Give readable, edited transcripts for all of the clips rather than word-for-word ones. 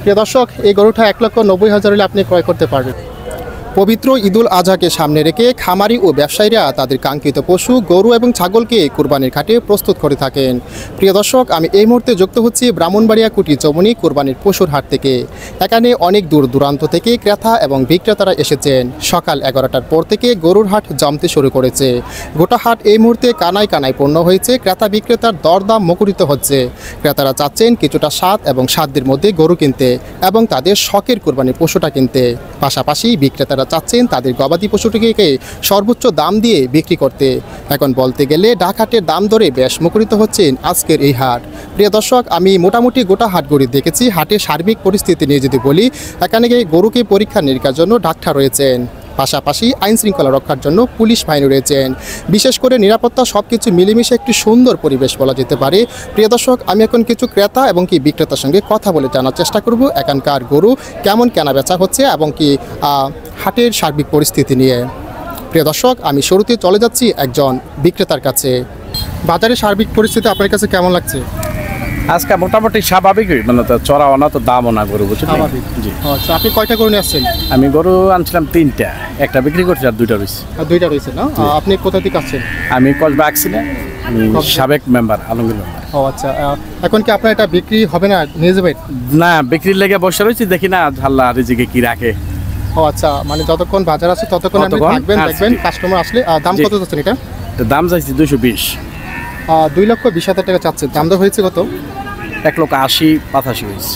প্রিয় দর্শক, এই গরুটা 1,90,000 হলে আপনি ক্রয় করতে পারবেন। পবিত্র ঈদুল আজহাকে সামনে রেখে খামারি ও ব্যবসায়ীরা তাদের কাঙ্ক্ষিত পশু গরু এবং ছাগলকে কুরবানির ঘাটে প্রস্তুত করে থাকেন। প্রিয় দর্শক, আমি এই মুহূর্তে যুক্ত হচ্ছি ব্রাহ্মণবাড়িয়া কুটি চৌমনি কুরবানির পশুর হাট থেকে। এখানে অনেক দূর দূরান্ত থেকে ক্রেতা এবং বিক্রেতারা এসেছেন। সকাল 11টার পর থেকে গরুর হাট জমতে শুরু করেছে। গোটা হাট এই মুহূর্তে কানায় কানায় পূর্ণ হয়েছে। ক্রেতা বিক্রেতার দরদাম মুখরিত হচ্ছে। ক্রেতারা চাচ্ছেন কিছুটা স্বাদ এবং সাধ্যের মধ্যে গরু কিনতে এবং তাদের শখের কুরবানির পশুটা কিনতে। পাশাপাশি বিক্রেতারা চাচ্ছেন তাদের গবাদি পশুটিকে সর্বোচ্চ দাম দিয়ে বিক্রি করতে। এখন বলতে গেলে ডাকহাটের দাম ধরে বেশ মুখরিত হচ্ছেন আজকের এই হাট। প্রিয় দর্শক, আমি মোটামুটি গোটা হাট ঘুরে দেখেছি। হাটের সার্বিক পরিস্থিতি নিয়ে যদি বলি, এখানে গরুকে পরীক্ষা নিরীক্ষার জন্য ডাক্তার রয়েছেন, পাশাপাশি আইন শৃঙ্খলা রক্ষার জন্য পুলিশ বাহিনী রয়েছেন। বিশেষ করে নিরাপত্তা সব কিছু মিলেমিশে একটি সুন্দর পরিবেশ বলা যেতে পারে। প্রিয় দর্শক, আমি এখন কিছু ক্রেতা এবং কি বিক্রেতার সঙ্গে কথা বলে জানার চেষ্টা করব এখানকার গরু কেমন কেনা বেচা হচ্ছে এবং কি হাটের সার্বিক পরিস্থিতি নিয়ে। প্রিয় দর্শক, আমি শুরুতে চলে যাচ্ছি একজন বিক্রেতার কাছে। বাজারের সার্বিক পরিস্থিতি আপনার কাছে কেমন লাগছে? আজকে মোটামুটি স্বাভাবিক, মানে তো চড়াও না তো দামও না গরু, বুঝছেন? স্বাভাবিক। জি। আচ্ছা, আপনি কয়টা গরু নিয়ে আসছেন? আমি গরু আনছিলাম 3টা, একটা বিক্রি করছি আর 2টা রয়েছে। আর 2টা রয়েছে না? আপনি কোথা থেকে আসছেন? আমি কসবা অ্যাক্সিডে, আমি সাবেক মেম্বার, আলমগীর মেম্বার। ও আচ্ছা, এখন কি আপনার এটা বিক্রি হবে না, নিয়ে যাবেন? না, বিক্রির লেগে বসে রয়েছি, দেখি না আল্লাহ রিজিকে কি রাখে। ও আচ্ছা, মানে যতক্ষণ বাজার আছে ততক্ষণ আপনি থাকবেন, দেখবেন কাস্টমার আসলে। দাম কত যাচ্ছেন এটা? দাম চাইছি 220। 2,20,000 টাকা চাচ্ছেন। দাম দর হয়েছে কত? 1,80,85 হয়েছে।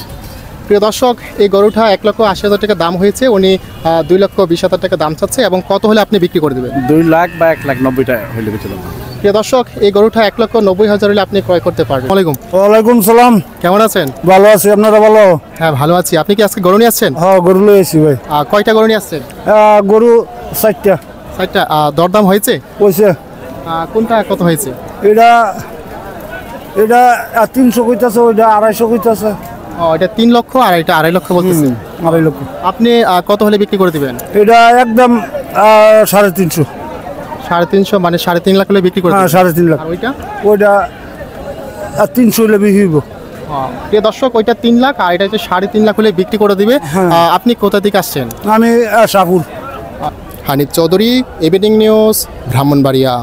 প্রিয় দর্শক, এই গরুটা 1,80,000 টাকা দাম হয়েছে। উনি 2,20,000 টাকা দাম চাচ্ছে। এবং কত হলে আপনি বিক্রি করে দেবেন? 2 লাখ বা 1,90,000 হইলে বেঁচে দেবো। প্রিয় দর্শক, এই গরুটা 1,90,000 হলে আপনি ক্রয় করতে পারবেন। ওয়ালাইকুম সালাম। কেমন আছেন? ভালো আছি, আপনারা ভালো? হ্যাঁ, ভালো আছি। আপনি কি আজকে গরু নিয়ে আসছেন? হ্যাঁ, গরু লই আছি ভাই। কয়টা গরু নিয়ে আসছেন? গরু 4টা। 4টা। দরদাম হয়েছে? কইছে কোনটা কত হয়েছে? এটা 300 কইতাছে, ওইটা 250 কইতাছে। এটা 3 লক্ষ আর এটা 2.5 লক্ষ বলতেছে। 2.5 লক্ষ। আপনি কত হলে বিক্রি করে দিবেন? এটা একদম 350। 350, মানে 3.5 লাখ হলে বিক্রি করে হ্যাঁ, দিবেন? 3.5 লাখ। আর ওইটা? ওইটা 300 হলে বিক্রি হইব। প্রিয় দর্শক, ওইটা 3 লাখ আর এটা হচ্ছে 3.5 লাখ হলে বিক্রি করে দিবে। আপনি কোথা থেকে আসছেন? আমি শাহপুর। Hanif Chowdhury, evening news, Brahmanbaria.